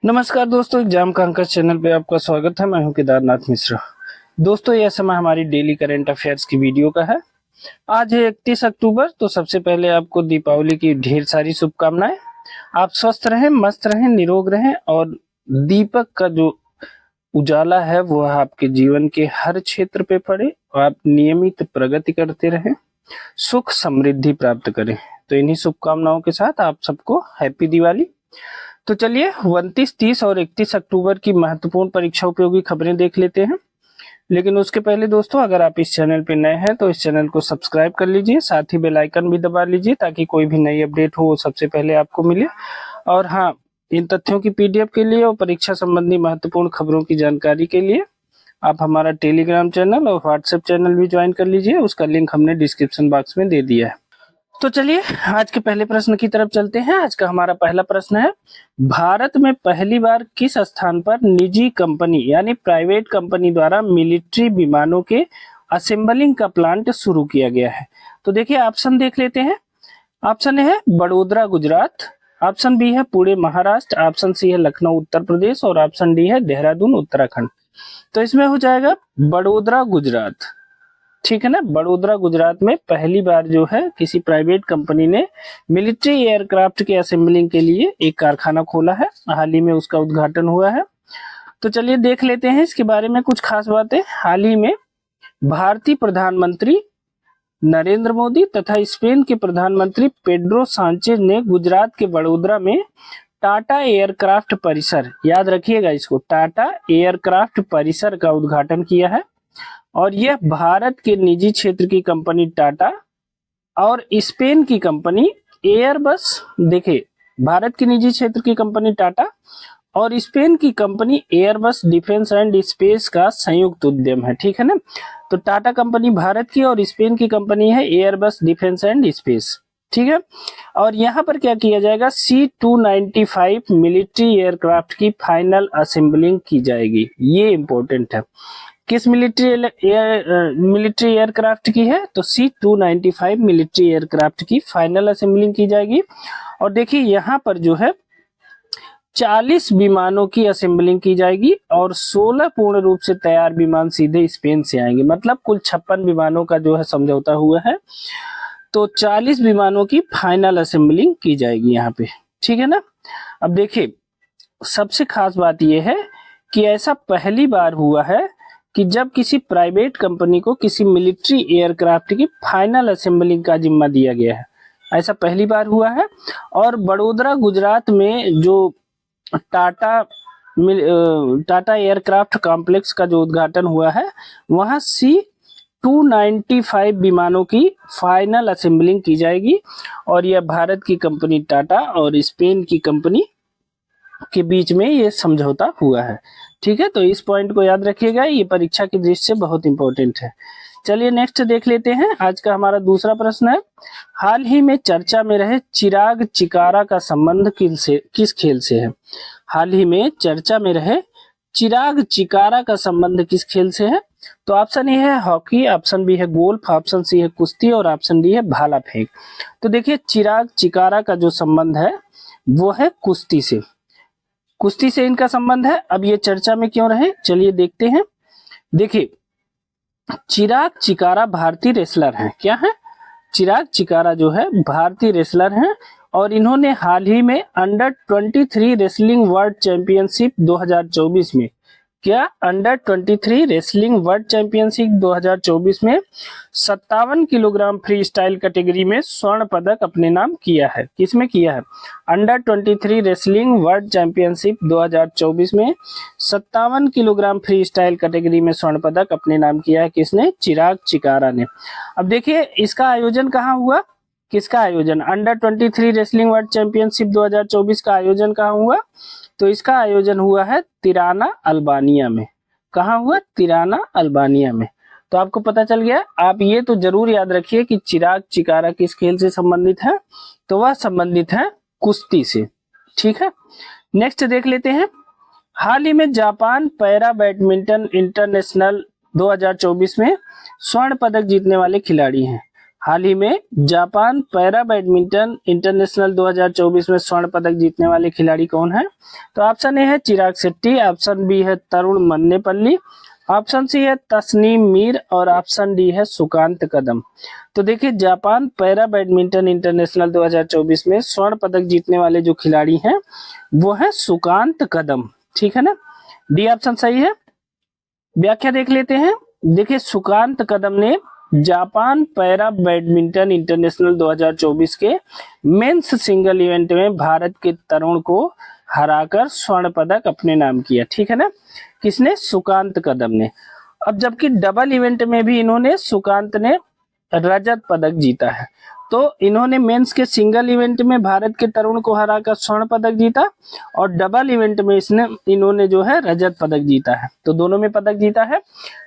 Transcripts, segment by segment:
नमस्कार दोस्तों, एग्जाम का अंक चैनल पे आपका स्वागत है। मैं हूं केदारनाथ मिश्रा। दोस्तों, यह समय हमारी डेली करंट अफेयर्स की वीडियो का है। आज है 31 अक्टूबर। तो सबसे पहले आपको दीपावली की ढेर सारी शुभकामनाएं। आप स्वस्थ रहें, मस्त रहें, निरोग रहें और दीपक का जो उजाला है वह आपके जीवन के हर क्षेत्र पे पड़े और आप नियमित प्रगति करते रहें, सुख समृद्धि प्राप्त करें। तो इन्हीं शुभकामनाओं के साथ आप सबको हैप्पी दिवाली। तो चलिए 29, 30 और 31 अक्टूबर की महत्वपूर्ण परीक्षा उपयोगी खबरें देख लेते हैं। लेकिन उसके पहले दोस्तों, अगर आप इस चैनल पे नए हैं तो इस चैनल को सब्सक्राइब कर लीजिए, साथ ही बेल आइकन भी दबा लीजिए ताकि कोई भी नई अपडेट हो वो सबसे पहले आपको मिले। और हाँ, इन तथ्यों की पीडीएफ के लिए और परीक्षा संबंधी महत्वपूर्ण खबरों की जानकारी के लिए आप हमारा टेलीग्राम चैनल और व्हाट्सएप चैनल भी ज्वाइन कर लीजिए। उसका लिंक हमने डिस्क्रिप्शन बॉक्स में दे दिया है। तो चलिए आज के पहले प्रश्न की तरफ चलते हैं। आज का हमारा पहला प्रश्न है, भारत में पहली बार किस स्थान पर निजी कंपनी यानी प्राइवेट कंपनी द्वारा मिलिट्री विमानों के असेंबलिंग का प्लांट शुरू किया गया है? तो देखिए ऑप्शन देख लेते हैं। ऑप्शन ए है बड़ोदरा गुजरात, ऑप्शन बी है पुणे महाराष्ट्र, ऑप्शन सी है लखनऊ उत्तर प्रदेश और ऑप्शन डी है देहरादून उत्तराखंड। तो इसमें हो जाएगा बड़ोदरा गुजरात। ठीक है ना। बड़ोदरा गुजरात में पहली बार जो है किसी प्राइवेट कंपनी ने मिलिट्री एयरक्राफ्ट के असेंबलिंग के लिए एक कारखाना खोला है। हाल ही में उसका उद्घाटन हुआ है। तो चलिए देख लेते हैं इसके बारे में कुछ खास बातें। हाल ही में भारतीय प्रधानमंत्री नरेंद्र मोदी तथा स्पेन के प्रधानमंत्री पेड्रो सांचेज ने गुजरात के बड़ोदरा में टाटा एयरक्राफ्ट परिसर, याद रखिएगा इसको, टाटा एयरक्राफ्ट परिसर का उद्घाटन किया है। और यह भारत के निजी क्षेत्र की कंपनी टाटा और स्पेन की कंपनी एयरबस, देखिए भारत की निजी क्षेत्र की कंपनी टाटा और स्पेन की company Airbus defence and space का संयुक्त उद्यम है। ठीक है ना। तो टाटा कंपनी भारत की और स्पेन की कंपनी है एयरबस डिफेंस एंड स्पेस। ठीक है। और यहाँ पर क्या किया जाएगा, C-295 मिलिट्री एयरक्राफ्ट की फाइनल असेंबलिंग की जाएगी। ये इंपॉर्टेंट है। किस मिलिट्री एयरक्राफ्ट की है? तो C-295 मिलिट्री एयरक्राफ्ट की फाइनल असेंबलिंग की जाएगी। और देखिए यहाँ पर जो है 40 विमानों की असेंबलिंग की जाएगी और 16 पूर्ण रूप से तैयार विमान सीधे स्पेन से आएंगे। मतलब कुल 56 विमानों का जो है समझौता हुआ है। तो 40 विमानों की फाइनल असेंबलिंग की जाएगी यहाँ पे। ठीक है ना। अब देखिए सबसे खास बात यह है कि ऐसा पहली बार हुआ है कि जब किसी प्राइवेट कंपनी को किसी मिलिट्री एयरक्राफ्ट की फाइनल असेंबलिंग का जिम्मा दिया गया है। ऐसा पहली बार हुआ है। और बड़ोदरा गुजरात में जो टाटा एयरक्राफ्ट कॉम्प्लेक्स का जो उद्घाटन हुआ है, वहां C-295 विमानों की फाइनल असेंबलिंग की जाएगी। और यह भारत की कंपनी टाटा और स्पेन की कंपनी के बीच में ये समझौता हुआ है। ठीक है। तो इस पॉइंट को याद रखिएगा, ये परीक्षा की दृष्टि से बहुत इंपॉर्टेंट है। चलिए नेक्स्ट देख लेते हैं। आज का हमारा दूसरा प्रश्न है, हाल ही में चर्चा में रहे चिराग चिकारा का संबंध किस खेल से है? हाल ही में चर्चा में रहे चिराग चिकारा का संबंध किस खेल से है? तो ऑप्शन ए है हॉकी, ऑप्शन बी है गोल्फ, ऑप्शन सी है कुश्ती और ऑप्शन डी है भाला फेंक। तो देखिए चिराग चिकारा का जो संबंध है वो है कुश्ती से। कुश्ती से इनका संबंध है। अब ये चर्चा में क्यों रहे, चलिए देखते हैं। देखिए चिराग चिकारा भारतीय रेसलर हैं। क्या है? चिराग चिकारा जो है भारतीय रेसलर हैं और इन्होंने हाल ही में अंडर 23 रेसलिंग वर्ल्ड चैंपियनशिप 2024 में, क्या अंडर 23 रेसलिंग वर्ल्ड चैंपियनशिप 2024 में 57 किलोग्राम फ्री स्टाइल कैटेगरी में स्वर्ण पदक अपने नाम किया है। किसमें किया है? अंडर 23 रेसलिंग वर्ल्ड चैंपियनशिप 2024 में 57 किलोग्राम फ्री स्टाइल कैटेगरी में स्वर्ण पदक अपने नाम किया है। किसने? चिराग चिकारा ने। अब देखिए इसका आयोजन कहाँ हुआ? किसका आयोजन? अंडर 23 रेसलिंग वर्ल्ड चैंपियनशिप 2024 का आयोजन कहाँ हुआ? तो इसका आयोजन हुआ है तिराना अल्बानिया में। कहाँ हुआ? तिराना अल्बानिया में। तो आपको पता चल गया। आप ये तो जरूर याद रखिए कि चिराग चिकारा किस खेल से संबंधित है? तो वह संबंधित है कुश्ती से। ठीक है। नेक्स्ट देख लेते हैं। हाल ही में जापान पैरा बैडमिंटन इंटरनेशनल 2024 में स्वर्ण पदक जीतने वाले खिलाड़ी हैं। हाल ही में जापान पैरा बैडमिंटन इंटरनेशनल 2024 में स्वर्ण पदक जीतने वाले खिलाड़ी कौन है? तो ऑप्शन ए है चिराग शेट्टी, ऑप्शन बी है तरुण मन्नेपल्ली, ऑप्शन सी है तस्नीम मीर और ऑप्शन डी है सुकांत कदम। तो देखिए, जापान पैरा बैडमिंटन इंटरनेशनल 2024 में स्वर्ण पदक जीतने वाले जो खिलाड़ी हैं वो है सुकांत कदम। ठीक है ना, डी ऑप्शन सही है। व्याख्या देख लेते हैं। देखिए, सुकांत कदम ने जापान पैरा बैडमिंटन इंटरनेशनल 2024 के मेंस सिंगल इवेंट में भारत के तरुण को हराकर स्वर्ण पदक अपने नाम किया। ठीक है ना, किसने? सुकांत कदम ने। अब जबकि डबल इवेंट में भी इन्होंने सुकांत ने रजत पदक जीता है, तो इन्होंने मेंस के सिंगल इवेंट में भारत के तरुण को हराकर स्वर्ण पदक जीता और डबल इवेंट में इन्होंने जो है रजत पदक जीता है। तो दोनों में पदक जीता है,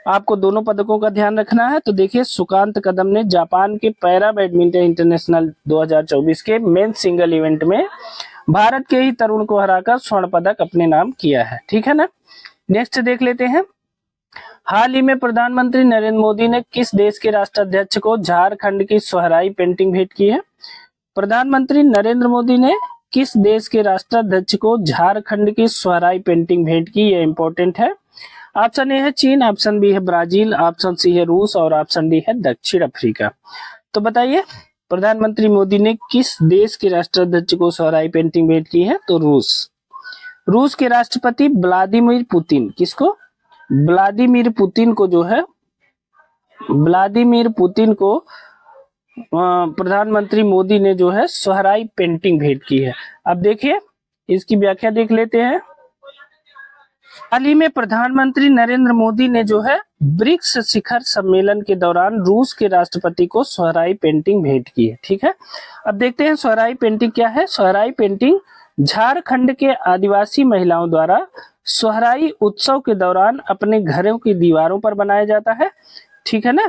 आपको दोनों पदकों का ध्यान रखना है। तो देखिए, सुकांत कदम ने जापान के पैरा बैडमिंटन इंटरनेशनल 2024 के मेंस सिंगल इवेंट में भारत के ही तरुण को हराकर स्वर्ण पदक अपने नाम किया है। ठीक है ना, नेक्स्ट देख लेते हैं। हाल ही में प्रधानमंत्री नरेंद्र मोदी ने किस देश के राष्ट्राध्यक्ष को झारखंड की सोहराई पेंटिंग भेंट की है? प्रधानमंत्री नरेंद्र मोदी ने किस देश के राष्ट्राध्यक्ष को झारखंड की सोहराई पेंटिंग भेंट की? यह इंपॉर्टेंट है। ऑप्शन ए है चीन, ऑप्शन बी है ब्राजील, ऑप्शन सी है रूस और ऑप्शन डी है दक्षिण अफ्रीका। तो बताइए, प्रधानमंत्री मोदी ने किस देश के राष्ट्राध्यक्ष को सोहराई पेंटिंग भेंट की है? तो रूस के राष्ट्रपति व्लादिमीर पुतिन। किसको? व्लादिमीर पुतिन को जो है, व्लादिमीर पुतिन को प्रधानमंत्री मोदी ने जो है सोहराई पेंटिंग भेंट की है। अब देखिए, इसकी व्याख्या देख लेते हैं। हाल ही में प्रधानमंत्री नरेंद्र मोदी ने जो है ब्रिक्स शिखर सम्मेलन के दौरान रूस के राष्ट्रपति को सोहराई पेंटिंग भेंट की है। ठीक है, अब देखते हैं सोहराई पेंटिंग क्या है। सोहराई पेंटिंग झारखंड के आदिवासी महिलाओं द्वारा सोहराई उत्सव के दौरान अपने घरों की दीवारों पर बनाया जाता है। ठीक है ना,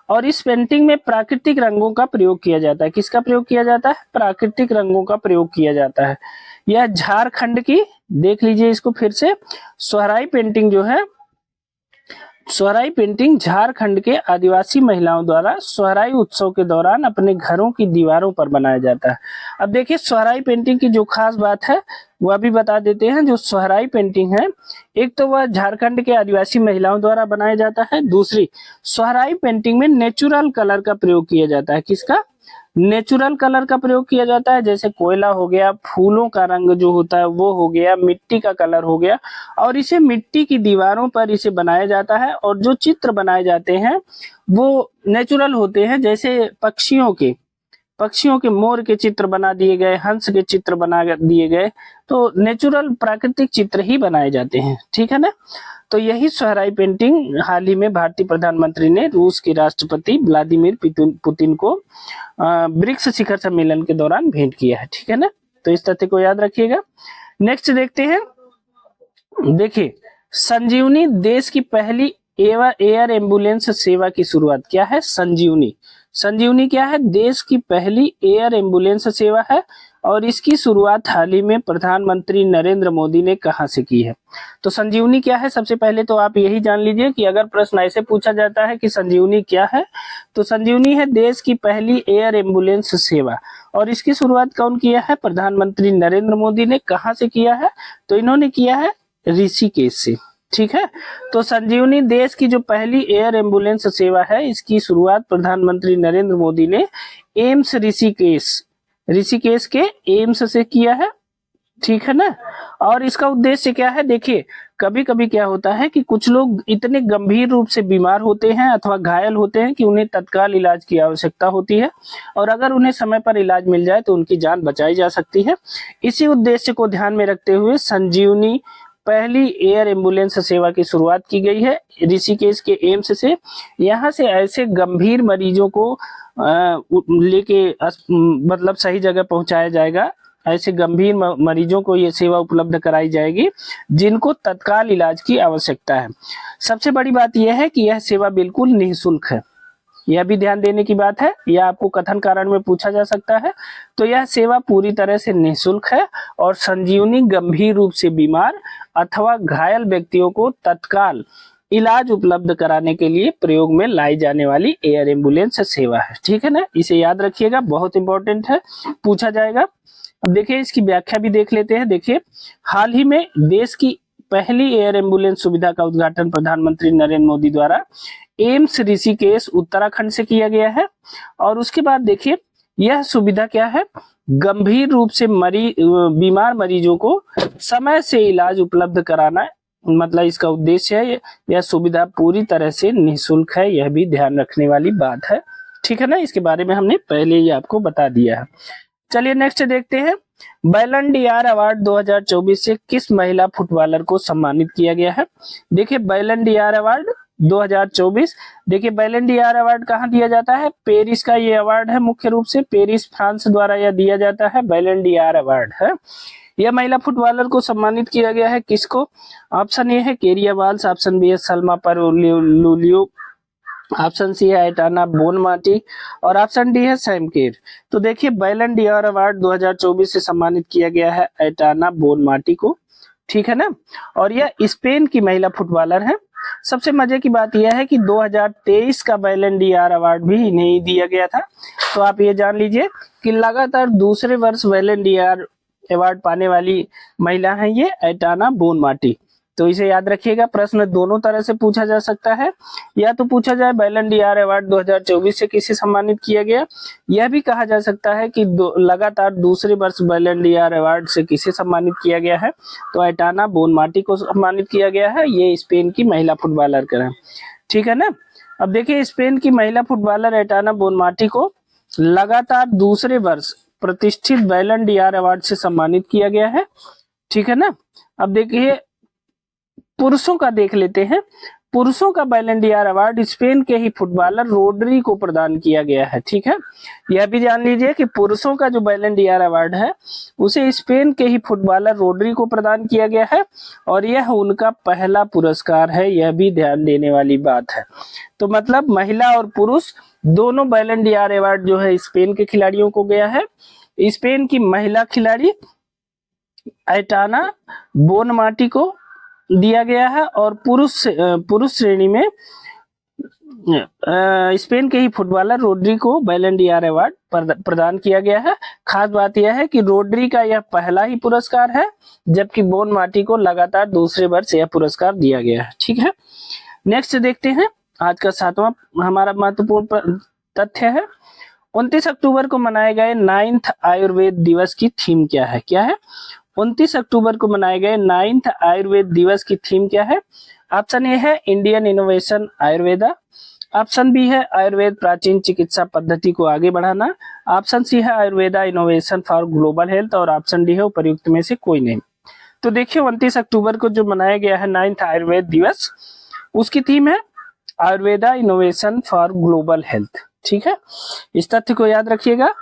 और इस पेंटिंग में प्राकृतिक रंगों का प्रयोग किया जाता है। किसका प्रयोग किया जाता है? प्राकृतिक रंगों का प्रयोग किया जाता है। यह झारखंड की, देख लीजिए इसको फिर से, सोहराई पेंटिंग जो है, सोहराई पेंटिंग झारखंड के आदिवासी महिलाओं द्वारा सोहराई उत्सव के दौरान अपने घरों की दीवारों पर बनाया जाता है। अब देखिए, सोहराई पेंटिंग की जो खास बात है वह भी बता देते हैं। जो सोहराई पेंटिंग है, एक तो वह झारखंड के आदिवासी महिलाओं द्वारा बनाया जाता है, दूसरी सोहराई पेंटिंग में नेचुरल कलर का प्रयोग किया जाता है। किसका? नेचुरल कलर का प्रयोग किया जाता है, जैसे कोयला हो गया, फूलों का रंग जो होता है वो हो गया, मिट्टी का कलर हो गया, और इसे मिट्टी की दीवारों पर इसे बनाया जाता है। और जो चित्र बनाए जाते हैं वो नेचुरल होते हैं, जैसे पक्षियों के मोर के चित्र बना दिए गए, हंस के चित्र बना दिए गए, तो नेचुरल प्राकृतिक चित्र ही बनाए जाते हैं। ठीक है ना, तो यही सोहराई पेंटिंग हाल ही में भारतीय प्रधानमंत्री ने रूस के राष्ट्रपति व्लादिमीर पुतिन को ब्रिक्स शिखर सम्मेलन के दौरान भेंट किया है। ठीक है ना, तो इस तथ्य को याद रखिएगा। नेक्स्ट देखते हैं। देखिए, संजीवनी देश की पहली एयर एम्बुलेंस सेवा की शुरुआत क्या है? संजीवनी क्या है? देश की पहली एयर एम्बुलेंस सेवा है और इसकी शुरुआत हाल ही में प्रधानमंत्री नरेंद्र मोदी ने कहां से की है? तो संजीवनी क्या है? सबसे पहले तो आप यही जान लीजिए कि अगर प्रश्न ऐसे पूछा जाता है कि संजीवनी क्या है, तो संजीवनी है देश की पहली एयर एम्बुलेंस सेवा, और इसकी शुरुआत कौन किया है? प्रधानमंत्री नरेंद्र मोदी ने। कहां से किया है? तो इन्होंने किया है ऋषिकेश से। ठीक है, तो संजीवनी देश की जो पहली एयर एम्बुलेंस सेवा है, इसकी शुरुआत प्रधानमंत्री नरेंद्र मोदी ने एम्स ऋषिकेश के एम्स से किया है। ठीक है ना, और इसका उद्देश्य क्या है? देखिए, कभी कभी क्या होता है कि कुछ लोग इतने गंभीर रूप से बीमार होते हैं अथवा घायल होते हैं कि उन्हें तत्काल इलाज की आवश्यकता होती है, और अगर उन्हें समय पर इलाज मिल जाए तो उनकी जान बचाई जा सकती है। इसी उद्देश्य को ध्यान में रखते हुए संजीवनी पहली एयर एम्बुलेंस सेवा की शुरुआत की गई है ऋषिकेश के एम्स से। यहाँ से ऐसे गंभीर मरीजों को लेके मतलब सही जगह पहुंचाया जाएगा। ऐसे गंभीर मरीजों को ये सेवा उपलब्ध कराई जाएगी जिनको तत्काल इलाज की आवश्यकता है। सबसे बड़ी बात यह है कि यह सेवा बिल्कुल निःशुल्क है। यह भी ध्यान देने की बात है, यह आपको कथन कारण में पूछा जा सकता है। तो यह सेवा पूरी तरह से निःशुल्क है और संजीवनी गंभीर रूप से बीमार अथवा घायल व्यक्तियों को तत्काल इलाज उपलब्ध कराने के लिए प्रयोग में लाई जाने वाली एयर एम्बुलेंस सेवा है। ठीक है ना, इसे याद रखिएगा, बहुत इंपॉर्टेंट है, पूछा जाएगा। अब देखिए इसकी व्याख्या भी देख लेते हैं। देखिए हाल ही में देश की पहली एयर एम्बुलेंस सुविधा का उद्घाटन प्रधानमंत्री नरेंद्र मोदी द्वारा एम्स ऋषिकेश उत्तराखंड से किया गया है। और उसके बाद देखिए यह सुविधा क्या है, गंभीर रूप से बीमार मरीजों को समय से इलाज उपलब्ध कराना, मतलब इसका उद्देश्य है। यह सुविधा पूरी तरह से निःशुल्क है, यह भी ध्यान रखने वाली बात है। ठीक है ना, इसके बारे में हमने पहले ही आपको बता दिया है। चलिए नेक्स्ट देखते हैं, बैलन डीआर अवार्ड 2024 से किस महिला फुटबॉलर को सम्मानित किया गया है। देखिए बैलन डीआर अवार्ड 2024, देखिए बैलन डीआर अवार्ड कहाँ दिया जाता है, पेरिस का ये अवार्ड है, मुख्य रूप से पेरिस फ्रांस द्वारा यह दिया जाता है, बैलन डीआर अवार्ड है। यह महिला फुटबॉलर को सम्मानित किया गया है, किसको, ऑप्शन ए है केरिया वाल्स, ऑप्शन बी है सलमा परलुलियो, ऑप्शन सी है एटाना बोनमाटी और ऑप्शन डी है सैम केर। तो देखिए बैलन डीआर अवार्ड 2024 से सम्मानित किया गया है एटाना बोनमाटी को। ठीक है ना, और यह स्पेन की महिला फुटबॉलर है। सबसे मजे की बात यह है कि 2023 का बैलन डीआर अवार्ड भी इन्हें दिया गया था। तो आप ये जान लीजिए कि लगातार दूसरे वर्ष बैलन डीआर अवार्ड पाने वाली महिला है ये एटाना बोनमाटी। तो इसे याद रखिएगा, प्रश्न दोनों तरह से पूछा जा सकता है, या तो पूछा जाए बैलन डीआर अवार्ड 2024 से किसे सम्मानित किया गया, यह भी कहा जा सकता है कि लगातार दूसरे वर्ष बैलन डीआर अवार्ड से किसे सम्मानित किया गया है, तो एटाना बोनमाटी को सम्मानित किया गया है। ये स्पेन की महिला फुटबॉलर का है। ठीक है ना, अब देखिए स्पेन की महिला फुटबॉलर एटाना बोनमाटी को लगातार दूसरे वर्ष प्रतिष्ठित बैलन डीआर अवार्ड से सम्मानित किया गया है। ठीक है ना, अब देखिए पुरुषों का देख लेते हैं। पुरुषों का बैलन डीआर अवार्ड स्पेन के ही फुटबॉलर रोड्री को प्रदान किया गया है। ठीक है, यह भी जान लीजिए कि पुरुषों का जो बैलन डीआर अवार्ड है उसे स्पेन के ही फुटबॉलर रोड्री को प्रदान किया गया है और यह उनका पहला पुरस्कार है, यह भी ध्यान देने वाली बात है। तो मतलब महिला और पुरुष दोनों बैलन डीआर अवार्ड जो है स्पेन के खिलाड़ियों को गया है। स्पेन की महिला खिलाड़ी एटाना बोनमाटी को दिया गया है और पुरुष श्रेणी में स्पेन के ही फुटबॉलर रोड्री को बैलन डीआर अवार्ड प्रदान किया गया है। खास बात यह है कि रोड्री का यह पहला ही पुरस्कार है, जबकि बोनमाटी को लगातार दूसरे वर्ष यह पुरस्कार दिया गया है। ठीक है, नेक्स्ट देखते हैं, आज का 7वां हमारा महत्वपूर्ण तथ्य है, 29 अक्टूबर को मनाए गए 9th आयुर्वेद दिवस की थीम क्या है। क्या है, 29 अक्टूबर को मनाए गए 9th आयुर्वेद दिवस की थीम क्या है। ऑप्शन ए है Indian innovation Ayurveda, option b है आयुर्वेद प्राचीन चिकित्सा पद्धति को आगे बढ़ाना, ऑप्शन सी है Ayurveda innovation for global health और ऑप्शन डी है उपयुक्त में से कोई नहीं। तो देखिए 29 अक्टूबर को जो मनाया गया है 9th आयुर्वेद दिवस, उसकी थीम है Ayurveda innovation for global health. ठीक है, इस तथ्य को याद रखिएगा,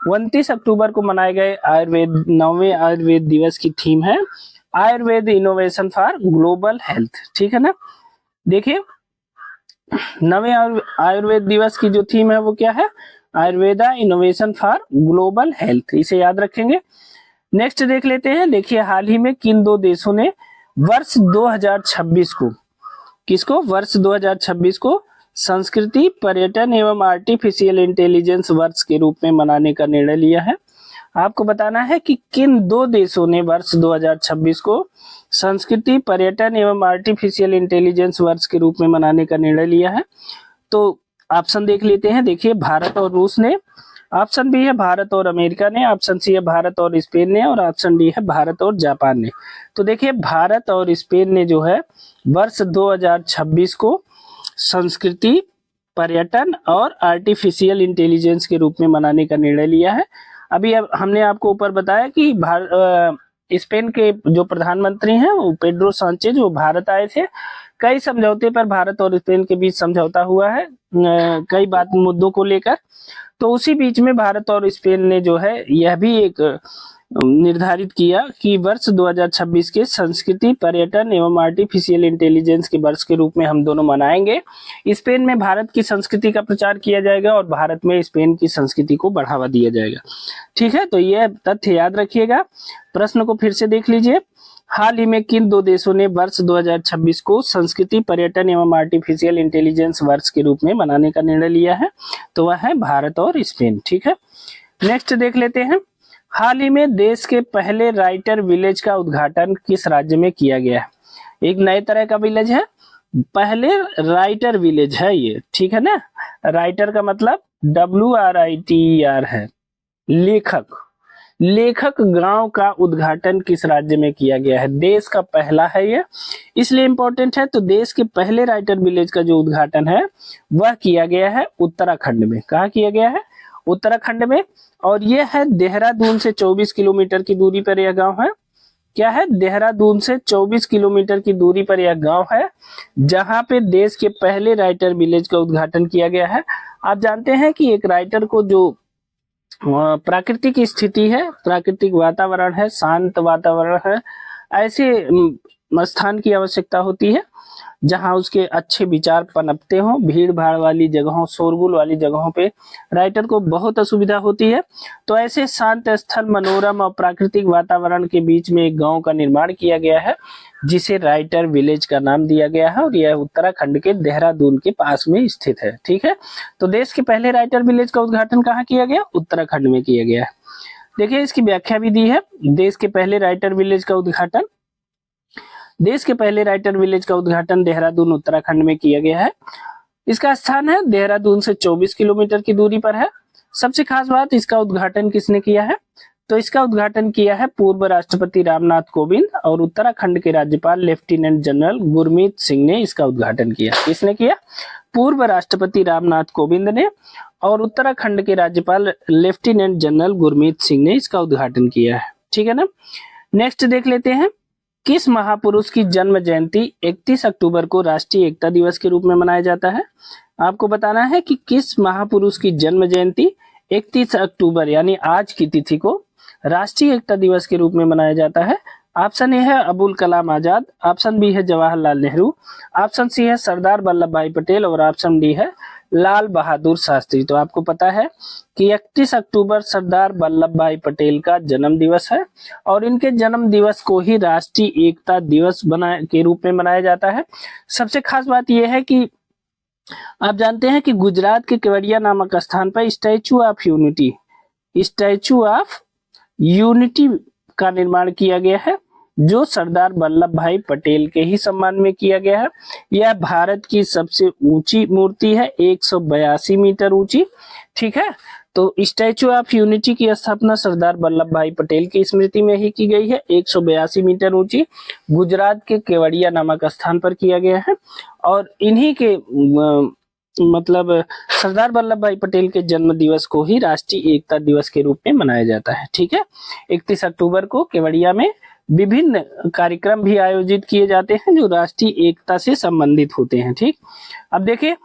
29 अक्टूबर को मनाए गए 9वें आयुर्वेद दिवस की थीम है Ayurveda innovation for global health. ठीक है ना, देखिए 9वें आयुर्वेद दिवस की जो थीम है वो क्या है, Ayurveda innovation for global health, इसे याद रखेंगे। नेक्स्ट देख लेते हैं, देखिए हाल ही में किन दो देशों ने वर्ष 2026 को, किसको, वर्ष 2026 को संस्कृति पर्यटन एवं आर्टिफिशियल इंटेलिजेंस वर्ष के रूप में मनाने का निर्णय लिया है। आपको बताना है कि किन दो देशों ने वर्ष 2026 को संस्कृति पर्यटन एवं आर्टिफिशियल इंटेलिजेंस वर्ष के रूप में मनाने का निर्णय लिया है। तो ऑप्शन देख लेते हैं, देखिए भारत और रूस ने, ऑप्शन बी है भारत और अमेरिका ने, ऑप्शन सी है भारत और स्पेन ने और ऑप्शन डी है भारत और जापान ने। तो देखिए भारत और स्पेन ने जो है वर्ष 2026 को संस्कृति पर्यटन और आर्टिफिशियल इंटेलिजेंस के रूप में मनाने का निर्णय लिया है। अभी हमने आपको ऊपर बताया कि स्पेन के जो प्रधानमंत्री हैं वो पेड्रो सांचेज, वो भारत आए थे। कई समझौते पर भारत और स्पेन के बीच समझौता हुआ है कई मुद्दों को लेकर। तो उसी बीच में भारत और स्पेन ने जो है यह भी एक निर्धारित किया कि वर्ष 2026 के संस्कृति पर्यटन एवं आर्टिफिशियल इंटेलिजेंस के वर्ष के रूप में हम दोनों मनाएंगे। स्पेन में भारत की संस्कृति का प्रचार किया जाएगा और भारत में स्पेन की संस्कृति को बढ़ावा दिया जाएगा। ठीक है, तो यह तथ्य याद रखिएगा। प्रश्न को फिर से देख लीजिए, हाल ही में किन दो देशों ने वर्ष 2026 को संस्कृति, पर्यटन एवं आर्टिफिशियल इंटेलिजेंस वर्ष के रूप में मनाने का निर्णय लिया है? तो वह है भारत और स्पेन। ठीक है, नेक्स्ट देख लेते हैं। हाल ही में देश के पहले राइटर विलेज का उद्घाटन किस राज्य में किया गया है? एक नए तरह का विलेज है, पहले राइटर विलेज है ये, ठीक है ना। राइटर का मतलब WRITER है, लेखक। लेखक गांव का उद्घाटन किस राज्य में किया गया है? देश का पहला है ये, इसलिए इंपॉर्टेंट है। तो देश के पहले राइटर विलेज का जो उद्घाटन है वह किया गया है उत्तराखंड में। कहाँ किया गया है? उत्तराखंड में। और यह है देहरादून से 24 किलोमीटर की दूरी पर यह गांव है। क्या है? देहरादून से 24 किलोमीटर की दूरी पर यह गांव है, जहां पे देश के पहले राइटर विलेज का उद्घाटन किया गया है। आप जानते हैं कि एक राइटर को जो प्राकृतिक स्थिति है, प्राकृतिक वातावरण है, शांत वातावरण है, ऐसे स्थान की आवश्यकता होती है जहां उसके अच्छे विचार पनपते हों। भीड़ भाड़ वाली जगहों, शोरगुल वाली जगहों पे राइटर को बहुत असुविधा होती है। तो ऐसे शांत स्थल, मनोरम और प्राकृतिक वातावरण के बीच में एक गांव का निर्माण किया गया है, जिसे राइटर विलेज का नाम दिया गया है, और यह उत्तराखंड के देहरादून के पास में स्थित है। ठीक है, तो देश के पहले राइटर विलेज का उद्घाटन कहाँ किया गया? उत्तराखंड में किया गया है। देखिए, इसकी व्याख्या भी दी है। देश के पहले राइटर विलेज का उद्घाटन, देश के पहले राइटर विलेज का उद्घाटन देहरादून उत्तराखंड में किया गया है। इसका स्थान है देहरादून से 24 किलोमीटर की दूरी पर है। सबसे खास बात, इसका उद्घाटन किसने किया है? तो इसका उद्घाटन किया है पूर्व राष्ट्रपति रामनाथ कोविंद, और उत्तराखंड के राज्यपाल लेफ्टिनेंट जनरल गुरमीत सिंह ने इसका उद्घाटन किया। किसने किया? पूर्व राष्ट्रपति रामनाथ कोविंद ने, और उत्तराखंड के राज्यपाल लेफ्टिनेंट जनरल गुरमीत सिंह ने इसका उद्घाटन किया है। ठीक है ना। नेक्स्ट देख लेते हैं। किस महापुरुष की जन्म जयंती 31 अक्टूबर को राष्ट्रीय एकता दिवस के रूप में मनाया जाता है? आपको बताना है कि किस महापुरुष की जन्म जयंती 31 अक्टूबर यानी आज की तिथि को राष्ट्रीय एकता दिवस के रूप में मनाया जाता है। ऑप्शन ए है अबुल कलाम आजाद, ऑप्शन बी है जवाहरलाल नेहरू, ऑप्शन सी है सरदार वल्लभ भाई पटेल, और ऑप्शन डी है लाल बहादुर शास्त्री। तो आपको पता है कि 31 अक्टूबर सरदार वल्लभ भाई पटेल का जन्म दिवस है, और इनके जन्म दिवस को ही राष्ट्रीय एकता दिवस के रूप में मनाया जाता है। सबसे खास बात यह है कि आप जानते हैं कि गुजरात के केवड़िया नामक स्थान पर स्टैचू ऑफ यूनिटी का निर्माण किया गया है, जो सरदार वल्लभ भाई पटेल के ही सम्मान में किया गया है। यह भारत की सबसे ऊंची मूर्ति है, 182 मीटर ऊंची। ठीक है, तो स्टैचू ऑफ यूनिटी की स्थापना सरदार वल्लभ भाई पटेल की स्मृति में ही की गई है, 182 मीटर ऊंची, गुजरात के केवड़िया नामक स्थान पर किया गया है। और इन्हीं के मतलब सरदार वल्लभ भाई पटेल के जन्म दिवस को ही राष्ट्रीय एकता दिवस के रूप में मनाया जाता है। ठीक है, 31 अक्टूबर को केवड़िया में विभिन्न कार्यक्रम भी आयोजित किए जाते हैं जो राष्ट्रीय एकता से संबंधित होते हैं। ठीक, अब देखिए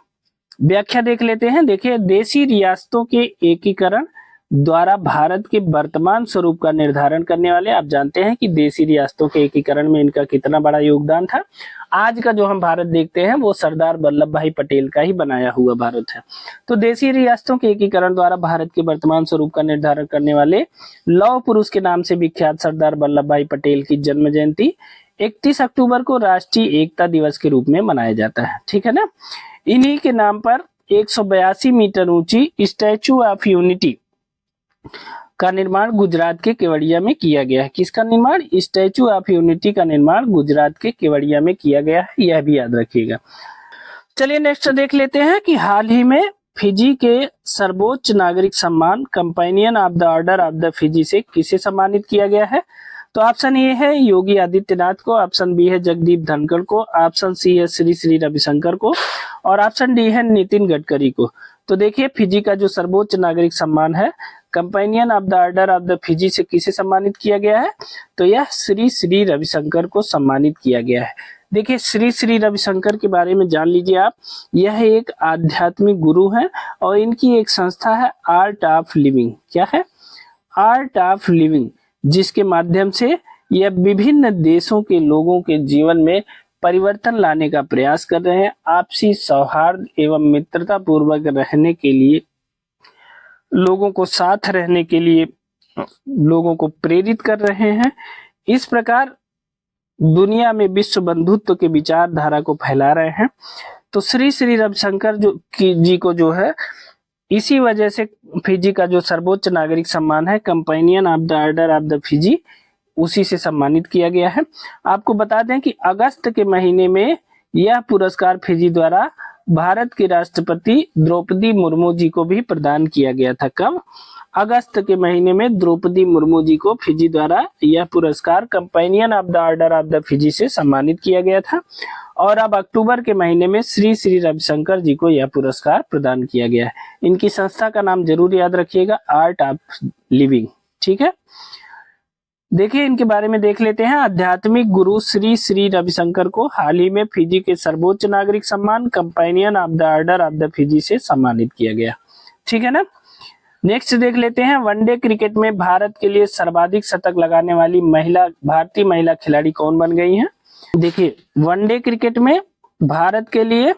व्याख्या देख लेते हैं। देखिए, देशी रियासतों के एकीकरण द्वारा भारत के वर्तमान स्वरूप का निर्धारण करने वाले, आप जानते हैं कि देशी रियासतों के एकीकरण में इनका कितना बड़ा योगदान था। आज का जो हम भारत देखते हैं वो सरदार वल्लभ भाई पटेल का ही बनाया हुआ भारत है। तो देशी रियासतों के एकीकरण द्वारा भारत के वर्तमान स्वरूप का निर्धारण करने वाले लौह पुरुष के नाम से विख्यात सरदार वल्लभ भाई पटेल की जन्म जयंती 31 अक्टूबर को राष्ट्रीय एकता दिवस के रूप में मनाया जाता है। ठीक है ना। इन्हीं के नाम पर 182 मीटर ऊंची स्टैचू ऑफ यूनिटी का निर्माण गुजरात के केवड़िया में किया गया है। किसका निर्माण? स्टैचू ऑफ यूनिटी का निर्माण गुजरात के केवड़िया में किया गया है, यह भी याद रखिएगा। चलिए नेक्स्ट देख लेते हैं कि हाल ही में फिजी के सर्वोच्च नागरिक सम्मान companion of the order of the Fiji से किसे सम्मानित किया गया है? तो ऑप्शन ए है योगी आदित्यनाथ को, ऑप्शन बी है जगदीप धनखड़ को, ऑप्शन सी है श्री श्री रविशंकर को, और ऑप्शन डी है नितिन गडकरी को। तो देखिए, फिजी का जो सर्वोच्च नागरिक सम्मान है companion of the order of the Fiji से किसे सम्मानित किया गया है? तो यह श्री श्री रविशंकर को सम्मानित किया गया है। देखिए, श्री श्री रविशंकर के बारे में जान लीजिए आप। यह एक आध्यात्मिक गुरु हैं और इनकी एक संस्था है आर्ट ऑफ लिविंग। क्या है? आर्ट ऑफ लिविंग, जिसके माध्यम से यह विभिन्न देशों के लोगों के जीवन में परिवर्तन लाने का प्रयास कर रहे हैं। आपसी सौहार्द एवं मित्रता पूर्वक रहने के लिए, लोगों को साथ रहने के लिए लोगों को प्रेरित कर रहे हैं। इस प्रकार दुनिया में विश्व बंधुत्व के विचारधारा को फैला रहे हैं। तो श्री श्री रविशंकर जी को जो है इसी वजह से फिजी का जो सर्वोच्च नागरिक सम्मान है companion of the order of the Fiji, उसी से सम्मानित किया गया है। आपको बता दें कि अगस्त के महीने में यह पुरस्कार फिजी द्वारा भारत के राष्ट्रपति द्रौपदी मुर्मू जी को भी प्रदान किया गया था। कब? अगस्त के महीने में द्रौपदी मुर्मू जी को फिजी द्वारा यह पुरस्कार companion of the order of the Fiji से सम्मानित किया गया था। और अब अक्टूबर के महीने में श्री श्री रविशंकर जी को यह पुरस्कार प्रदान किया गया है। इनकी संस्था का नाम जरूर याद रखिएगा, आर्ट ऑफ लिविंग। ठीक है, देखिए इनके बारे में देख लेते हैं। आध्यात्मिक गुरु श्री श्री रविशंकर को हाल ही में फिजी के सर्वोच्च नागरिक सम्मान companion of the order of the Fiji से सम्मानित किया गया। ठीक है ना। नेक्स्ट देख लेते हैं, वनडे क्रिकेट में भारत के लिए सर्वाधिक शतक लगाने वाली भारतीय महिला खिलाड़ी कौन बन गई हैं? देखिए वनडे क्रिकेट में भारत के लिए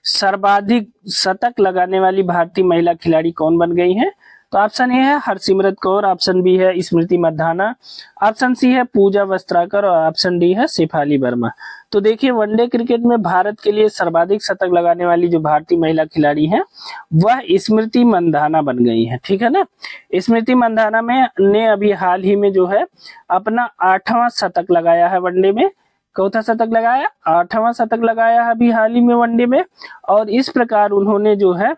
सर्वाधिक शतक लगाने वाली भारतीय महिला खिलाड़ी कौन बन गई हैं? तो ऑप्शन ए है हरसिमरत कौर, ऑप्शन बी है स्मृति मंधाना, ऑप्शन सी है पूजा वस्त्राकर और ऑप्शन डी है शेफाली वर्मा। तो देखिए वनडे क्रिकेट में भारत के लिए सर्वाधिक शतक लगाने वाली जो भारतीय महिला खिलाड़ी हैं वह स्मृति मंधाना बन गई हैं। ठीक है ना। स्मृति मंधाना ने अभी हाल ही में जो है अपना 8वां शतक लगाया है वनडे में। चौथा शतक लगाया, 8वां शतक लगाया है अभी हाल ही में वनडे में। और इस प्रकार उन्होंने जो है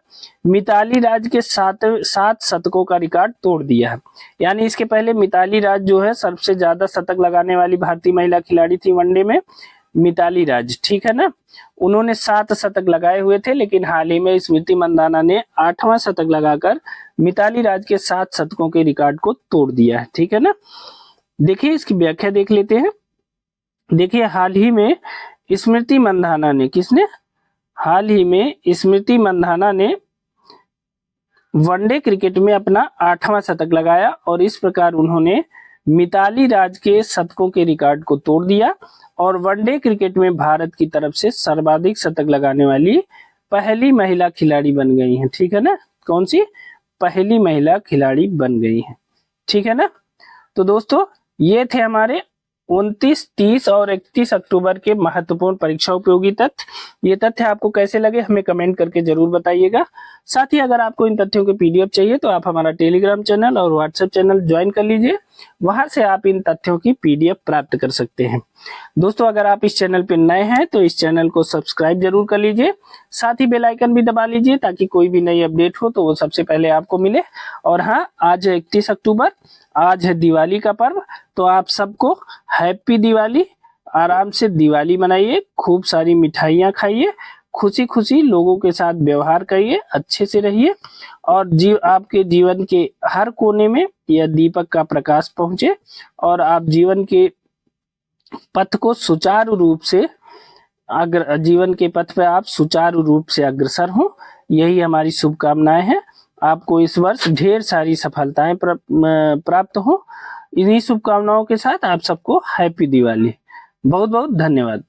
मिताली राज के 7 शतकों का रिकॉर्ड तोड़ दिया है। यानी इसके पहले मिताली राज जो है सबसे ज्यादा शतक लगाने वाली भारतीय महिला खिलाड़ी थी वनडे में, मिताली राज। ठीक है ना। उन्होंने 7 शतक लगाए हुए थे, लेकिन हाल ही में स्मृति मंधाना ने 8वां शतक लगाकर मिताली राज के 7 शतकों के रिकॉर्ड को तोड़ दिया है। ठीक है ना। देखिए इसकी व्याख्या देख लेते हैं। देखिए हाल ही में स्मृति मंधाना ने स्मृति मंधाना ने वनडे क्रिकेट में अपना 8वां शतक लगाया और इस प्रकार उन्होंने मिताली राज के शतकों के रिकॉर्ड को तोड़ दिया और वनडे क्रिकेट में भारत की तरफ से सर्वाधिक शतक लगाने वाली पहली महिला खिलाड़ी बन गई हैं। ठीक है ना। कौन सी? पहली महिला खिलाड़ी बन गई हैं। ठीक है ना। तो दोस्तों ये थे हमारे 29, 30 और 31 अक्टूबर के महत्वपूर्ण परीक्षा उपयोगी तथ्य। ये तथ्य आपको कैसे लगे हमें कमेंट करके जरूर बताइएगा। साथ ही अगर आपको इन तथ्यों के पीडीएफ चाहिए तो आप हमारा टेलीग्राम चैनल और व्हाट्सएप चैनल ज्वाइन कर लीजिए, वहां से आप इन तथ्यों की पीडीएफ प्राप्त कर सकते हैं। दोस्तों अगर आप इस चैनल पर नए हैं तो इस चैनल को सब्सक्राइब जरूर कर लीजिए, साथ ही बेल आइकन भी दबा लीजिए ताकि कोई भी नई अपडेट हो तो वो सबसे पहले आपको मिले। और हाँ, आज है 31 अक्टूबर, आज है दिवाली का पर्व, तो आप सबको हैप्पी दिवाली। आराम से दिवाली मनाइए, खूब सारी मिठाइयाँ खाइए, खुशी खुशी लोगों के साथ व्यवहार करिए, अच्छे से रहिए और आपके जीवन के हर कोने में यह दीपक का प्रकाश पहुंचे और आप जीवन के पथ को सुचारू रूप से जीवन के पथ पे आप सुचारू रूप से अग्रसर हों, यही हमारी शुभकामनाएं हैं। आपको इस वर्ष ढेर सारी सफलताएं प्राप्त हो। इन्हीं शुभकामनाओं के साथ आप सबको हैप्पी दिवाली। बहुत बहुत धन्यवाद।